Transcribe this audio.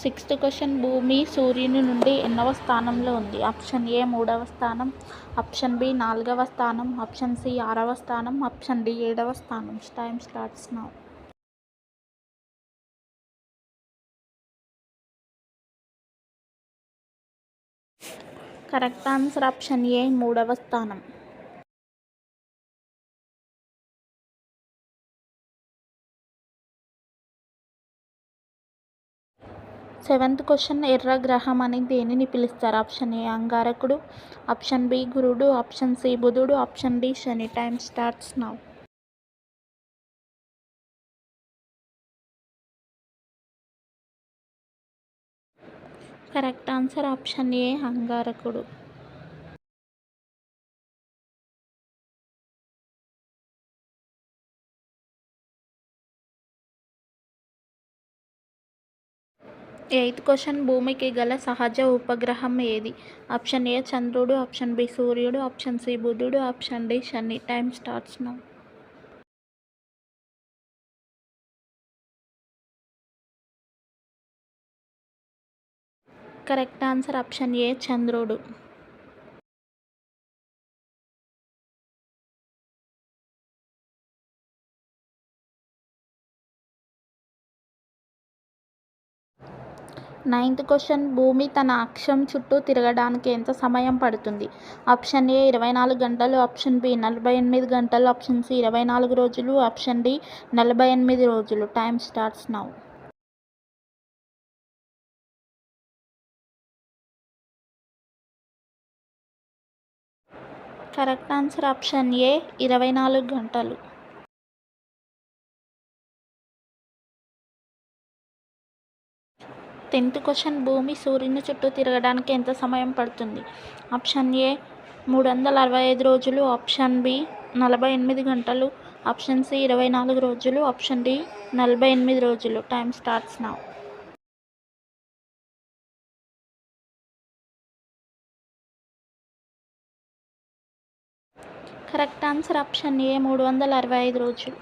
Sixth question భూమి సూర్యుని నుండి ఎన్నవ స్థానంలో ఉంది? ఆప్షన్ ఏ 3వ స్థానం, ఆప్షన్ బి 4వ స్థానం, ఆప్షన్ సి 6వ స్థానం, ఆప్షన్ డి 7వ స్థానం. Time starts now. Correct answer option ఏ 3వ స్థానం. సెవెంత్ క్వశ్చన్ ఎర్ర గ్రహం అని దేనిని పిలుస్తారు? ఆప్షన్ ఏ అంగారకుడు, ఆప్షన్ బి గురుడు, ఆప్షన్ సి బుధుడు, ఆప్షన్ డి శని. Time starts now. Correct answer option A అంగారకుడు. ఎయిత్ క్వశ్చన్ భూమికి గల సహజ ఉపగ్రహం ఏది? ఆప్షన్ ఏ చంద్రుడు, ఆప్షన్ బి సూర్యుడు, ఆప్షన్ సి బుధుడు, ఆప్షన్ డి శని. Time starts now. Correct answer option A చంద్రుడు. నైన్త్ క్వశ్చన్ భూమి తన అక్షం చుట్టూ తిరగడానికి ఎంత సమయం పడుతుంది? ఆప్షన్ ఏ 24 గంటలు, ఆప్షన్ బి 48 గంటలు, ఆప్షన్ సి 24 రోజులు, ఆప్షన్ డి 48 రోజులు. Time starts now. Correct answer option ఏ 24 గంటలు. టెన్త్ క్వశ్చన్ భూమి సూర్యుని చుట్టూ తిరగడానికి ఎంత సమయం పడుతుంది? ఆప్షన్ ఏ 365 రోజులు, ఆప్షన్ బి 48 గంటలు, ఆప్షన్ సి 24 రోజులు, ఆప్షన్ డి 48 రోజులు. Time starts now. Correct answer option ఏ 365 రోజులు.